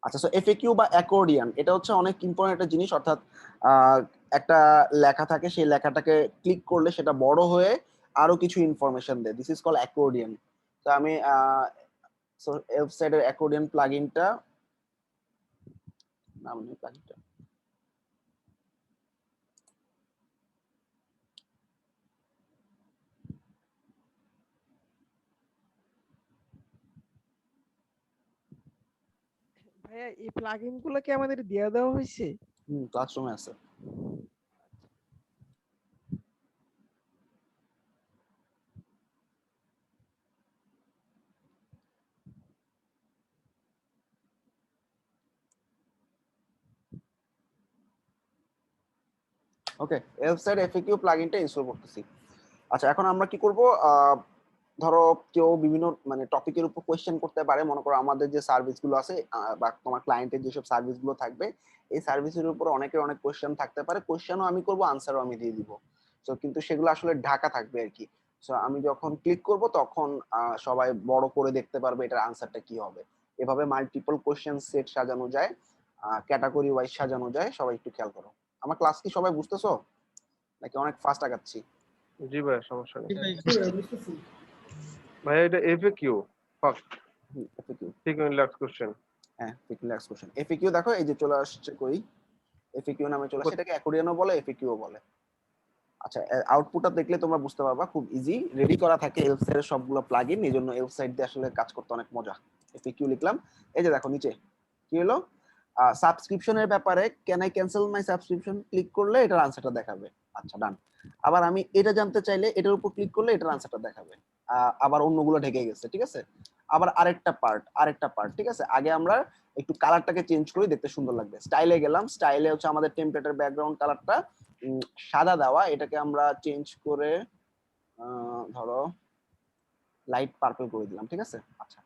আচ্ছা, so FAQ বা accordion এটা হচ্ছে অনেক ইম্পর্টেন্ট একটা জিনিস, অর্থাৎ একটা লেখা থাকে, সেই লেখাটাকে ক্লিক করলে সেটা বড় হয়ে আরো কিছু ইনফরমেশন দেয়। This is call accordion. তো আমি সো এলফসাইটের অ্যাকর্ডিয়ান প্লাগইনটা নাম নেই প্লাগইনটা। ভাইয়া এই প্লাগইন গুলো কি আমাদের দিয়ে দেওয়া হয়েছে? ক্লাসরুমে আছে। ওকে, এলফসাইট এফএকিউ প্লাগইনটা ইনস্টল করতেছি। আচ্ছা, এখন আমরা কি করব, ধরো কেউ বিভিন্ন মানে টপিকের উপর কোয়েশ্চেন করতে পারে। মনে করো আমাদের যে সার্ভিসগুলো আছে বা তোমার ক্লায়েন্টের যেসব সার্ভিসগুলো থাকবে, এই সার্ভিসের উপর অনেকের অনেক কোয়েশ্চেন থাকতে পারে। কোয়েশ্চেনও আমি করব, আনসারও আমি দিয়ে দিব। সো কিন্তু সেগুলো আসলে ঢাকা থাকবে আর কি। সো আমি যখন ক্লিক করব তখন সবাই বড় করে দেখতে পারবে এটার আনসারটা কি হবে। এভাবে মাল্টিপল কোয়েশ্চেন সেট সাজানো যায়, ক্যাটাগরি ওয়াইজ সাজানো যায়। সবাই একটু খেয়াল করো। আমার ক্লাস কি সবাই বুঝতেছো নাকি অনেক ফাস্ট আগাচ্ছি? জি ভাই, সমস্যা নেই। বুঝতেছি। ভাইয়া এটা এফএকিউ ফার্স্ট এফএকিউ, ঠিক রিল্যাক্স কোশ্চেন। হ্যাঁ, রিল্যাক্স কোশ্চেন। এফএকিউ দেখো এই যে চলে আসছে, কই এফএকিউ নামে চলে আসছে। এটাকে অ্যাকর্ডিয়ানও বলে, এফএকিউ বলে। আচ্ছা, আউটপুটটা দেখলে তোমরা বুঝতে পারবা, খুব ইজি রেডি করা থাকে এলসাইটের সবগুলো প্লাগইন। এইজন্য এলসাইট দিয়ে আসলে কাজ করতে অনেক মজা। এফএকিউ লিখলাম, এই যে দেখো নিচে কি হলো, সাবস্ক্রিপশনের ব্যাপারে can I cancel my subscription click করলে এটার আনসারটা দেখাবে। আচ্ছা, ডান। আবার আমি এটা জানতে চাইলে এটার উপর ক্লিক করলে এটার আনসারটা দেখাবে। আবার অন্যগুলো ঢেকে গেছে, ঠিক আছে। আবার আরেকটা পার্ট, ঠিক আছে। আগে আমরা একটু কালারটাকে চেঞ্জ করি, দেখতে সুন্দর লাগবে। স্টাইলে গেলাম, স্টাইলে হচ্ছে আমাদের টেমপ্লেটের ব্যাকগ্রাউন্ড কালারটা সাদা দেওয়া, এটাকে আমরা চেঞ্জ করে ধরো লাইট পার্পল করে দিলাম, ঠিক আছে। আচ্ছা,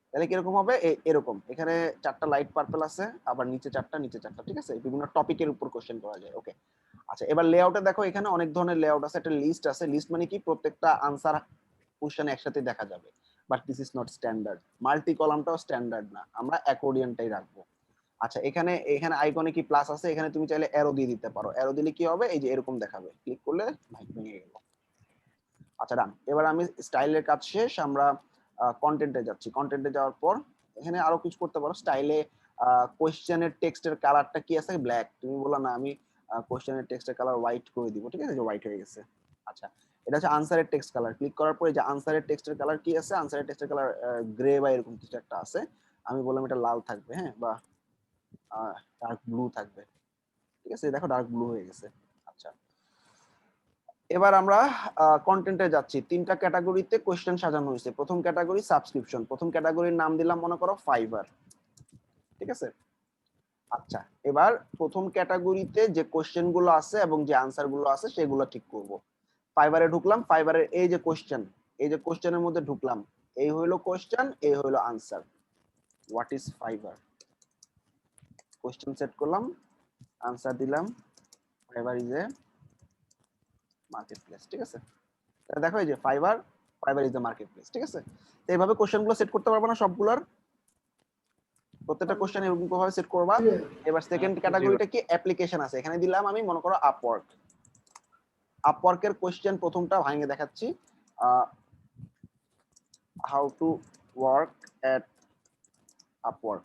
তাহলে কিরকম হবে, এরকম এখানে 4টা লাইট পার্পল আছে, আবার নিচে 4টা, নিচে 4টা, ঠিক আছে। বিভিন্ন টপিকের উপর কোশ্চেন করা যায়। ওকে, আচ্ছা, এবার লেআউটে দেখো, এখানে অনেক ধরনের লেআউট আছে। একটা লিস্ট আছে। লিস্ট মানে কি, প্রত্যেকটা আনসার কোশ্চেন একসাথে দেখা যাবে। But this is not standard. Multi কলামটাও স্ট্যান্ডার্ড না, আমরা অ্যাকর্ডিয়ানটাই রাখবো। আচ্ছা, এখানে এখানে আইকনে কি প্লাস আছে, এখানে তুমি চাইলে অ্যারো দিয়ে দিতে পারো। অ্যারো দিলে কি হবে, এই যে এরকম দেখাবে, ক্লিক করলে ভাই ভেঙে গেল। আচ্ছা, ডান। এবার আমি স্টাইলের কাজ শেষ, আমরা কন্টেন্টে যাচ্ছি। কন্টেন্টে যাওয়ার পর এখানে আরো কিছু করতে পারো। স্টাইলে কোশ্চেনের টেক্সটের কালারটা কি আছে, ব্ল্যাক। তুমি বলো না আমি কোশ্চেনের টেক্সটের কালার হোয়াইট করে দিব, ঠিক আছে, যে হোয়াইট হয়ে গেছে। আচ্ছা, এটা হচ্ছে আনসারের টেক্সট কালার। ক্লিক করার পরে যে আনসারের টেক্সটের কালার কি আছে, আনসারের টেক্সটের কালার গ্রে বা এরকম কিছু একটা আছে। আমি বললাম এটা লাল থাকবে, হ্যাঁ, বা ডার্ক ব্লু থাকবে, ঠিক আছে। দেখো ডার্ক ব্লু হয়ে গেছে। আচ্ছা, এবার আমরা কন্টেন্টে যাচ্ছি। 3টা ক্যাটাগরিতে কোশ্চেন সাজানো হয়েছে। প্রথম ক্যাটাগরি সাবস্ক্রিপশন। প্রথম ক্যাটাগরির নাম দিলাম মনে করো ফাইবার, ঠিক আছে। আচ্ছা, এবার প্রথম ক্যাটাগরিতে যে কোশ্চেন গুলো আছে এবং যে আনসার গুলো আছে সেগুলো ঠিক করব। ফাইবারে ঢুকলাম, ফাইবারের এই যে কোশ্চেন, এই যে কোশ্চেনের মধ্যে ঢুকলাম, এই হইলো কোশ্চেন, এই হইলো answer. What is fibre, question set করলাম, আনসার দিলাম, fibre is a market place, ঠিক আছে। দেখো এই যে fibre is the market place, ঠিক আছে। তো এইভাবে কোশ্চেন গুলো সেট করতে পারবো না সবগুলোর, প্রত্যেকটা কোশ্চেন এরকম ভাবে সেট করবা। এবার সেকেন্ড ক্যাটাগরিটা কি, অ্যাপ্লিকেশন আছে। এখানে দিলাম আমি মনে করো আপওয়ার্ক। আপওয়ার্কের কোশ্চেন প্রথমটা ভাঙে দেখাচ্ছি, how to work at Upwork.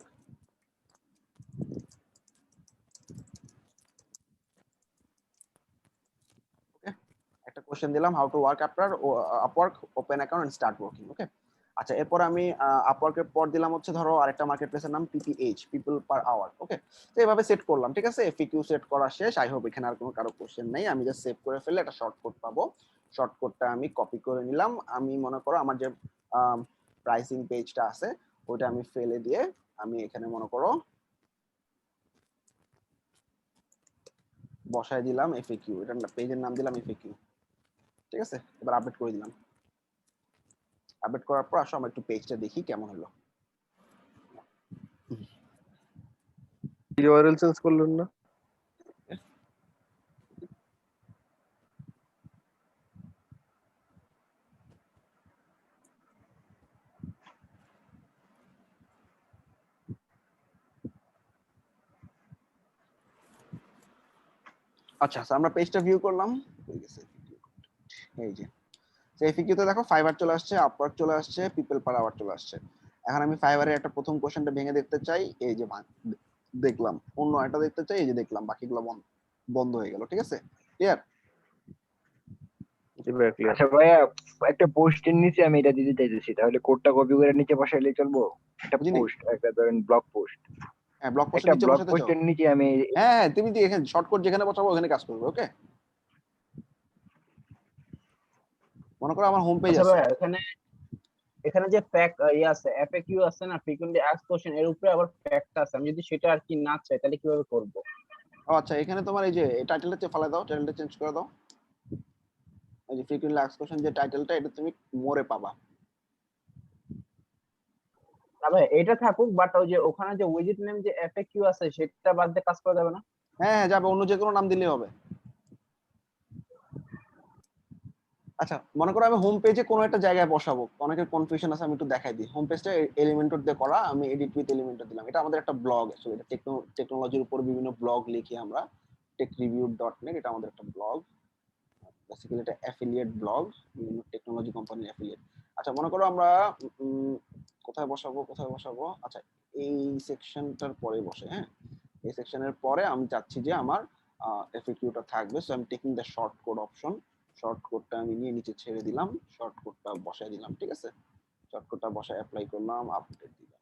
Okay, একটা কোশ্চেন দিলাম, how to work after Upwork, open account and start working. Okay, আচ্ছা, এরপর আমি আপওয়ার্কের পর দিলাম হচ্ছে ধরো আরেকটা মার্কেট প্লেসের নাম পিপিএইচ, পিপল পার আওয়ার। ওকে, তো এইভাবে সেট করলাম, ঠিক আছে। এফএকিউ সেট করা শেষ। আই হোপ এখানে আর কোনো কারো কোশ্চেন নেই। আমি জাস্ট সেভ করে ফেললে একটা শর্টকাট পাবো। শর্টকাটটা আমি কপি করে নিলাম। আমি মনে করো আমার যে প্রাইসিং পেজটা আছে ওইটা আমি ফেলে দিয়ে আমি এখানে মনে করো বসায় দিলাম এফএকিউ। এটা পেজের নাম দিলাম এফএকিউ, ঠিক আছে। এবার আপডেট করে দিলাম। আপডেট করার পর আসো আমরা একটু পেজটা দেখি কেমন হলো। ইউআরএল চেঞ্জ করলেন না? আচ্ছা আমরা পেজটা ভিউ করলাম, হয়ে গেছে। এই যে এফিকিউ তে দেখো ফাইবার চলে আসছে, আপওয়ার্ক চলে আসছে, পিপল পার আওয়ার চলে আসছে। এখন আমি ফাইবারের একটা প্রথম কোশ্চেনটা ভেঙে দেখতে চাই, এই যে দেখলাম। অন্য একটা দেখতে চাই, এই যে দেখলাম। বাকিগুলো বন্ধ হয়ে গেল। ঠিক আছে, ক্লিয়ার? জি ভাইয়া ক্লিয়ার। আচ্ছা ভাইয়া, একটা পোস্টের নিচে আমি এটা দিতে চাইতেছি, তাহলে কোডটা কপি করে নিচে বসাইলে চলবো? একটা বুঝিনি। পোস্ট, একটা ধরেন ব্লগ পোস্ট, হ্যাঁ, ব্লগ পোস্টের একটা নিচে ব্লগ বসাতে চাও? পোস্টের নিচে আমি হ্যাঁ, তুমি দিয়ে এখানে শর্টকাট যেখানে বসাবো ওখানে কাজ করবে। ওকে, মনে করো আমার হোম পেজ আচ্ছা আছে। ভাই, এখানে এখানে যে ফ্যাক্ট আছে, এফএকিউ আছে না, ফ্রিকোয়েন্টলি আস্কড কোশ্চেন, এর উপরে আবার ফ্যাক্ট আছে। আমি যদি সেটা আর কি না চাই তাহলে কিভাবে করব? ও আচ্ছা, এখানে তোমার এই যে টাইটেলটা ফালাই দাও, টাইটেলটা চেঞ্জ করে দাও। এই যে ফ্রিকুয়েন্টলি আস্কড কোশ্চেন যে টাইটেলটা, এটা তুমি মোরে পাবা। না ভাই, এটা থাকুক, বাট ওই যে ওখানে যে উইজেট নেম যে এফএকিউ আছে সেটা বাদ দিয়ে কাজ করা যাবে না? হ্যাঁ হ্যাঁ, যাবে, অন্য যে কোনো নাম দিলেই হবে। আচ্ছা, মনে করো আমি হোম পেজে কোনো একটা জায়গায় বসাবো, অনেকের কনফিউশন আছে, আমি একটু দেখাই দিই। হোম পেজটা এলিমেন্টর দিয়ে করা, আমি এডিট উইথ এলিমেন্টর দিলাম। এটা আমাদের একটা ব্লগ, আসলে এটা টেকনোলজির উপর বিভিন্ন ব্লগ লিখি আমরা, techreview.net, এটা আমাদের একটা ব্লগ। বেসিক্যালি এটা অ্যাফিলিয়েট ব্লগ, বিভিন্ন টেকনোলজি কোম্পানির অ্যাফিলিয়েট। আচ্ছা, মনে করো আমরা কোথায় বসাবো? আচ্ছা, এই সেকশনটার পরে বসে। হ্যাঁ, এই সেকশনের পরে আমি চাচ্ছি যে আমার এফএকিউটা থাকবে। So I am taking the short code option. Short কোডটা আমি নিয়ে নিচে ছেড়ে দিলাম, শর্ট কোডটা বসাই দিলাম। ঠিক আছে, শর্ট কোডটা বসায় অ্যাপ্লাই করলাম, আপডেট দিলাম।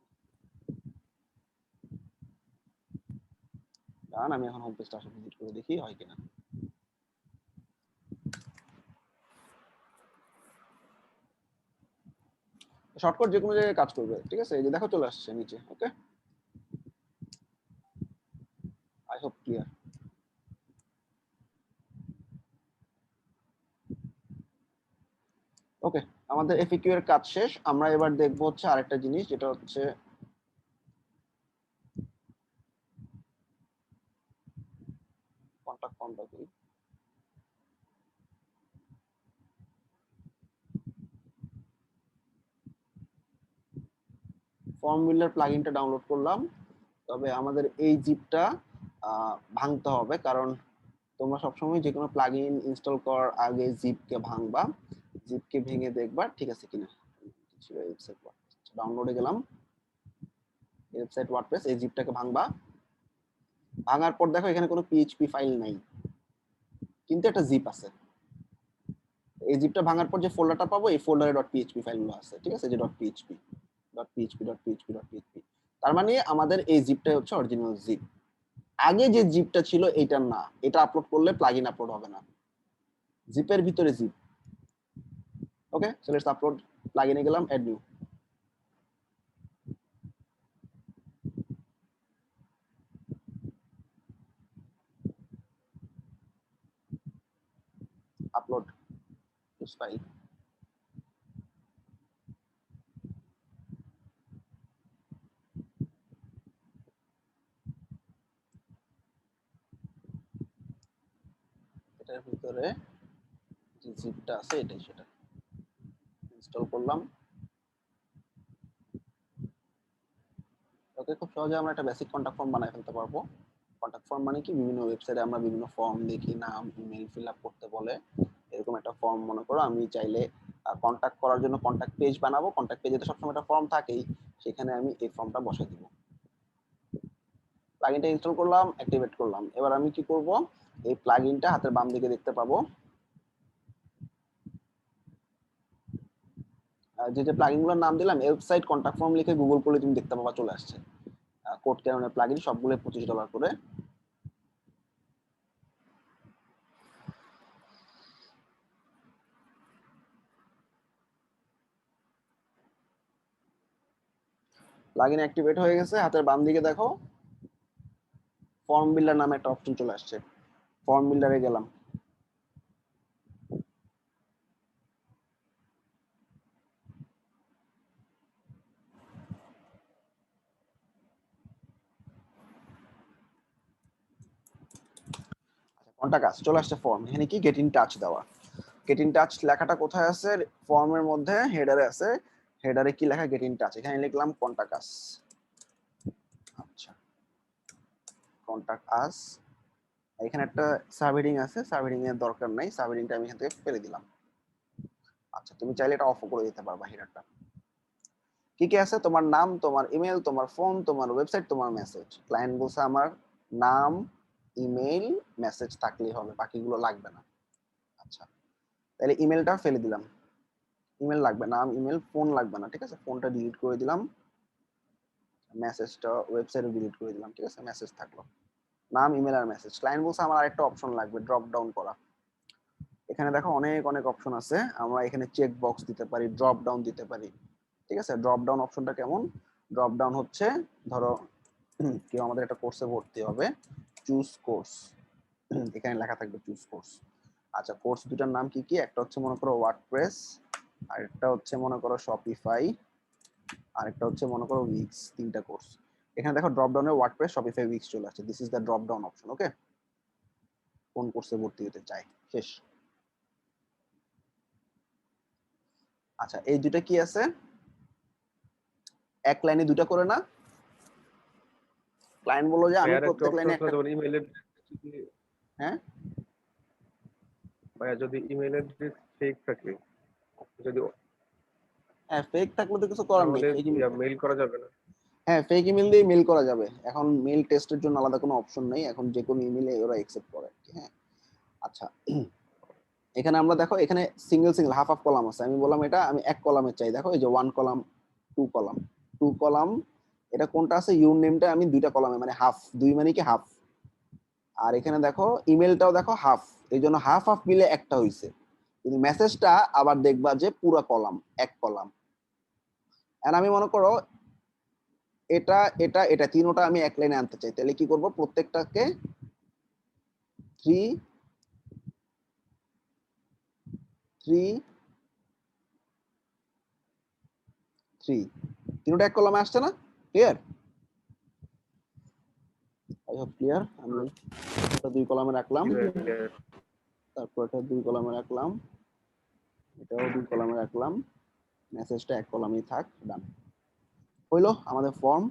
ডান। আমি এখন হোম পেজটা আসলে ভিজিট করে দেখি হয় কিনা। শর্টকাট যে কোনো জায়গায় কাজ করবে। ঠিক আছে, এই যে দেখো চলে আসছে নিচে। ওকে, আই হোপ ক্লিয়ার। ওকে, আমাদের এফএকিউ এর কাজ শেষ। আমরা এবার দেখবো হচ্ছে আরেকটা জিনিস, যেটা হচ্ছে কন্টাক্ট ফর্মটা কি। ফর্ম বিল্ডার প্লাগইনটা ডাউনলোড করলাম, তবে আমাদের এই জিপটা ভাঙতে হবে, কারণ তোমরা সবসময় যে কোনো প্লাগইন ইনস্টল করার আগে জিপকে ভাঙবা, জিপকে ভেঙে দেখবা ঠিক আছে কিনা। ডাউনলোডে গেলাম, ওয়েবসাইট ওয়ার্ডপ্রেস, এই জিপটাকে ভাঙবা। ভাঙার পর দেখো এখানে কোনো পিএইচপি ফাইল নাই, কিন্তু একটা জিপ আছে। এই জিপটা ভাঙার পর যে ফোল্ডারটা পাবো, এই ফোল্ডারে .php ফাইলগুলো আছে। ঠিক আছে, যে .php। তার মানে আমাদের এই জিপটাই হচ্ছে অরিজিনাল জিপ। আগে যে জিপটা ছিল এইটা না, এটা আপলোড করলে প্লাগইন আপলোড হবে না। জিপের ভিতরে zip. Okay, so let's upload. প্লাগইনে গেলাম, add new. Upload this file. এটার ভিতরে যে জিপটা আছে এটাই, সেটা ইনস্টল করলাম। ওকে, খুব সহজে আমরা একটা বেসিক কন্টাক্ট ফর্ম বানাই ফেলতে পারবো। কন্টাক্ট ফর্ম মানে কি, বিভিন্ন ওয়েবসাইটে আমরা বিভিন্ন ফর্ম দেখি, নাম ইমেল ফিল আপ করতে বলে, এরকম একটা ফর্ম। মনে করো আমি চাইলে কন্টাক্ট করার জন্য কন্টাক্ট পেজ বানাবো, কন্টাক্ট পেজে তো সবসময় একটা ফর্ম থাকেই, সেখানে আমি এই ফর্মটা বসাই দিব। প্লাগইনটা ইনস্টল করলাম, অ্যাক্টিভেট করলাম। এবার আমি কি করব, এই প্লাগইনটা হাতের বাম দিকে দেখতে পাবো। যে প্লাগইনগুলোর নাম দিলাম, ওয়েবসাইট কন্টাক্ট ফর্ম লিখে গুগল করলে তুমি দেখতে পাবা চলে আসছে। কোড ক্যাননের প্লাগইন সবগুলো $25 করে। প্লাগইন অ্যাক্টিভেট হয়ে গেছে। হাতের বাম দিকে দেখো ফর্ম বিল্ডার নামে একটা অপশন চলে আসছে। ফর্ম বিল্ডারে গেলাম। কন্টাক্ট আস চলে আসছে ফর্ম। এখানে কি গেট ইন টাচ দেওয়া। গেট ইন টাচ লেখাটা কোথায় আছে? ফর্মের মধ্যে হেডারে আছে। হেডারে কি লেখা? Get in touch. এখানে লিখলাম কন্টাক্ট আস। আচ্ছা, কন্টাক্ট আস। এখানে একটা সাবহেডিং আছে, সাবহেডিং এর দরকার নাই, সাবহেডিংটা আমি এখান থেকে ফেলে দিলাম। আচ্ছা তুমি চাইলে এটা অফ করে দিতে পারবা হেডারটা। কি কি আছে? তোমার নাম, তোমার ইমেল, তোমার ফোন, তোমার ওয়েবসাইট, তোমার মেসেজ। ক্লায়েন্ট বলছে আমার নাম, ইমেল, মেসেজ থাকলেই হবে, বাকিগুলো লাগবে না। আচ্ছা তাহলে ইমেলটা ফেলে দিলাম, ইমেল লাগবে, নাম ইমেল ফোন লাগবে না, ঠিক আছে, ফোনটা ডিলিট করে দিলাম, মেসেজটা ওয়েবসাইটে ডিলিট করে দিলাম, ঠিক আছে, মেসেজ থাকলো, নাম ইমেল আর মেসেজ। ক্লায়েন্ট বলছে আমার আরেকটা অপশন লাগবে, ড্রপ ডাউন করা। এখানে দেখো অনেক অনেক অপশন আছে, আমরা এখানে চেক বক্স দিতে পারি, ড্রপ ডাউন দিতে পারি, ঠিক আছে। ড্রপ ডাউন অপশনটা কেমন? ড্রপ ডাউন হচ্ছে ধরো কেউ আমাদের একটা কোর্সে ভর্তি হবে, চুজ কোর্স, এখানে লেখা থাকবে চুজ কোর্স। আচ্ছা কোর্স দুটার নাম কি কি? একটা হচ্ছে মনে করো ওয়ার্ডপ্রেস, আর একটা হচ্ছে মনে করো শপিফাই, আর একটা হচ্ছে মনে করো উইক্স, তিনটা কোর্স। এখানে দেখো ড্রপ ডাউনে ওয়ার্ডপ্রেস, শপিফাই, উইক্স চলে আসছে। This is the drop down option. Okay, কোন কোর্সে ভর্তি হতে চাই, শেষ। আচ্ছা এই দুটা কি আছে? এক লাইনে দুটা করে না? ক্লায়েন্ট বললো যে আমি ভাইয়ার একটা প্রত্যেক অপশন লাইনে আছে একটা। যেমন ইমেল অ্যাড্রেস যদি, হ্যাঁ ভাইয়া যদি ইমেল অ্যাড্রেস ফেক থাকে, যদি, হ্যাঁ ফেক থাকলে তো কিছু করার নেই, তাহলে ফেক। মেইল করা যাবে না? হ্যাঁ ফেক ইমেল দিয়ে মেল করা যাবে, এখন মেল টেস্টের জন্য আলাদা কোনো অপশন নেই, এখন যে কোনো ইমেলে ওরা অ্যাকসেপ্ট করে। হ্যাঁ আচ্ছা এখানে আমরা দেখো এখানে single single half half column আছে, আমি বললাম এটা আমি এক কলামের চাই, দেখো এই যে one column, two column, two column, এটা কোনটা আছে? ইউর নেমটা আমি দুইটা কলামে, মানে হাফ, দুই মানে কি হাফ। আর এখানে দেখো ইমেলটাও দেখো হাফ, এই জন্য হাফ হাফ মিলে একটা হইছে, কিন্তু মেসেজটা আবার দেখবা যে পুরো কলাম, এক কলাম। আর আমি মনে করো এটা এটা এটা তিনোটা আমি এক লাইনে আনতে চাই, তাহলে কি করব? প্রত্যেকটাকে 3 3 3, তিনোটা এক কলামে আসছে না? ক্লিয়ার? I hope clear. আমি এটা দুই কলামে রাখলাম, জি ভাইয়া। তারপর এটা দুই কলামে রাখলাম, এটাও দুই কলামে রাখলাম, মেসেজটা এক কলামেই থাক, ডান। হইলো আমাদের ফর্ম।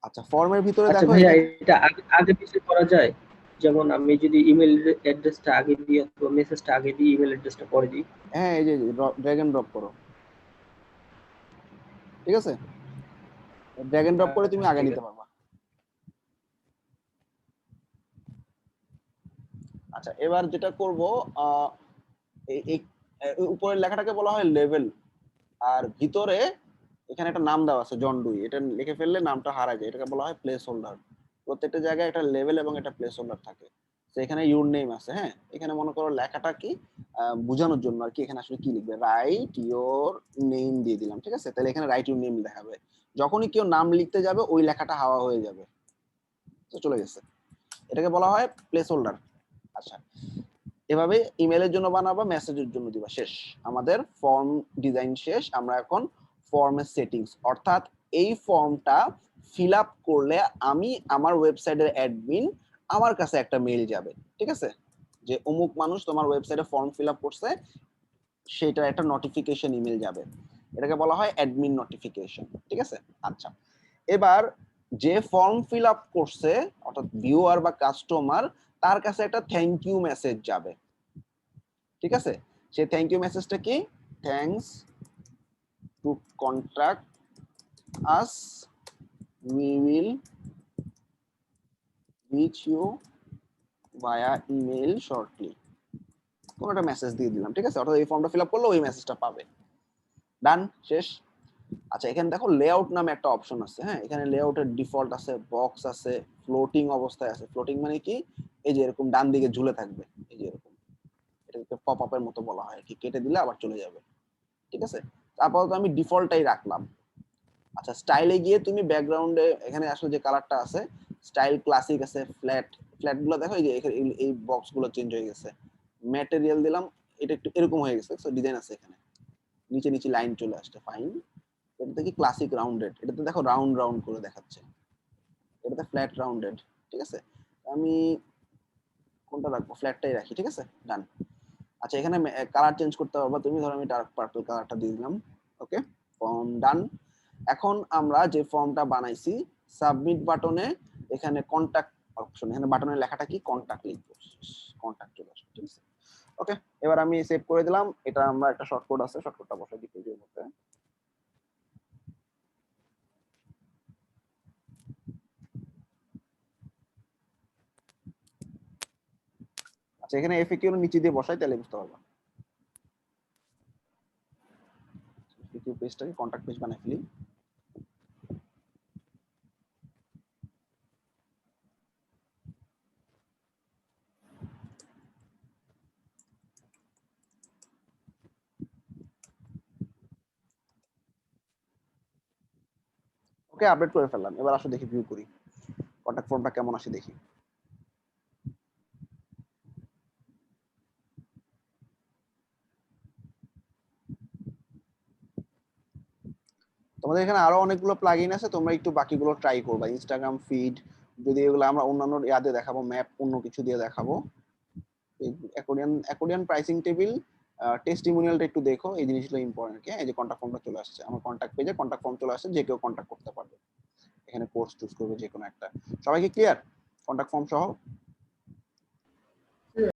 আচ্ছা ফর্মের ভিতরে আচ্ছা দেখো ভাইয়া, এখানে এটা আগে আগে পিছিয়ে করা যায়? যেমন আমি যদি ইমেল অ্যাড্রেসটা আগে দিই অথবা মেসেজটা আগে দিই, ইমেল অ্যাড্রেসটা পরে দিই। হ্যাঁ এই যে ড্র্যাগ এন্ড ড্রপ করো, ঠিক আছে, ড্র্যাগ এন্ড ড্রপ করে তুমি আগে ঠিক নিতে আছে। পারবা। আচ্ছা এবার যেটা করব, এই এই উপরের লেখাটাকে বলা হয় লেভেল, আর ভিতরে এখানে একটা নাম দেওয়া আছে জন ডুই, এটা লিখে ফেললে নামটা হারায় যায়, এটাকে বলা হয় প্লেস হোল্ডার। প্রত্যেকটা জায়গায় একটা লেভেল এবং একটা প্লেস হোল্ডার থাকে। তো এখানে ইউর নেম আছে, হ্যাঁ এখানে মনে করো লেখাটা কি বোঝানোর জন্য আর কি, এখানে আসলে কি লিখবে, রাইট ইওর নেম দিয়ে দিলাম, ঠিক আছে, তাহলে এখানে রাইট ইউর নেম দেখাবে, যখনই কেউ নাম লিখতে যাবে ওই লেখাটা হাওয়া হয়ে যাবে, তো চলে গেছে, এটাকে বলা হয় প্লেস হোল্ডার। আচ্ছা এভাবে ইমেলের জন্য বানাবা, মেসেজের জন্য দিবা, শেষ আমাদের ফর্ম ডিজাইন শেষ। আমরা এখন ফর্মের সেটিংস, অর্থাৎ এই ফর্মটা ফিল আপ করলে আমি আমার ওয়েবসাইটের অ্যাডমিন আমার কাছে একটা মেইল যাবে, ঠিক আছে, যে অমুক মানুষ তোমার ওয়েবসাইটে ফর্ম ফিল আপ করছে, সেটা একটা নোটিফিকেশন ইমেল যাবে, এটাকে বলা হয় অ্যাডমিন নোটিফিকেশন, ঠিক আছে। আচ্ছা এবার যে ফর্ম ফিল আপ করছে অর্থাৎ ভিউয়ার বা কাস্টমার, তার কাছে একটা থ্যাংক ইউ মেসেজ যাবে, ঠিক আছে। সেই থ্যাংক ইউ মেসেজটা কি? Thanks to contact us, we will reach you via email shortly, কোন একটা মেসেজ দিয়ে দিলাম, ঠিক আছে, অর্থাৎ এই ফর্মটা ফিল আপ করলে ওই মেসেজটা পাবে, ডান, শেষ। আচ্ছা এখানে দেখো লেআউট নামে একটা অপশন আছে, হ্যাঁ এখানে লেআউটের ডিফল্ট আছে, বক্স আছে, ফ্লোটিং অবস্থায় আছে। ফ্লোটিং মানে কি? এই যে এরকম ডান দিকে ঝুলে থাকবে, এই যে এরকম, এটাকে পপ আপের মতো বলা হয় কি, কেটে দিলে আবার চলে যাবে, ঠিক আছে। আপাতত আমি ডিফল্টটাই রাখলাম। আচ্ছা স্টাইলে গিয়ে তুমি ব্যাকগ্রাউন্ডে এখানে আসলে যে কালারটা আছে, স্টাইল ক্লাসিক আছে, ফ্ল্যাট, ফ্ল্যাট গুলো দেখো এই যে এই বক্স গুলো চেঞ্জ হয়ে গেছে, ম্যাটেরিয়াল দিলাম, এটা একটু এরকম হয়ে গেছে, সো ডিজাইন আছে এখানে, নিচে নিচে লাইন চলে আসছে, ফাইন। এটা কি ক্লাসিক রাউন্ডেড, এটাতে দেখো রাউন্ড রাউন্ড করে দেখাচ্ছে, এটাতে ফ্ল্যাট রাউন্ডেড, ঠিক আছে। আমি কোনটা রাখবো? ফ্ল্যাটটাই রাখি, ঠিক আছে, ডান। আচ্ছা এখানে কালার চেঞ্জ করতে পারবা তুমি, ধরো আমি ডার্ক পার্পল কালারটা দিয়ে দিলাম, ওকে, ফর্ম ডান। এখন আমরা যে ফর্মটা বানাইছি সাবমিট বাটনে এখানে কন্টাক্ট অপশন এখানে বাটনের লেখাটা কি কন্টাক্ট লিখবো, কন্টাক্ট চলে আসবে, ঠিক আছে। ওকে, এবার আমি সেভ করে দিলাম। এটা আমরা একটা শর্টকাট আছে, শর্টকাটটা বসাই দিই পেজের মধ্যে। আচ্ছা, এখানে এফএকিউ এর নিচে দিয়ে বসাই, তাহলে বুঝতে পারবা। এফএকিউ পেজটাকে কন্টাক্ট পেজ বানাই ফেলি। ওকে, আপডেট করে ফেললাম। এবার আসো দেখি ভিউ করি কন্টাক্ট ফর্মটা কেমন আসে দেখি। তোমাদের এখানে আরো অনেকগুলো প্লাগইন আছে, তোমরা একটু বাকিগুলো ট্রাই করবা। ইনস্টাগ্রাম ফিড, যদি এগুলো আমরা অন্যান্য ইয়াতে দেখাবো, ম্যাপ অন্য কিছু দিয়ে দেখাবো। অ্যাকর্ডিয়ান প্রাইসিং টেবিল, টেস্টিমোনিয়ালটা একটু দেখো, এই জিনিসগুলো ইম্পর্টেন্ট। এই যে কন্টাক্ট ফর্মটা চলে আসছে আমার কন্টাক্ট পেজে, কন্টাক্ট ফর্ম চলে আসছে, যে কেউ কন্টাক্ট করতে পারবে। এখানে কোর্স চুজ করবে যে কোনো একটা। সবাইকে ক্লিয়ার কন্টাক্ট ফর্ম সহ?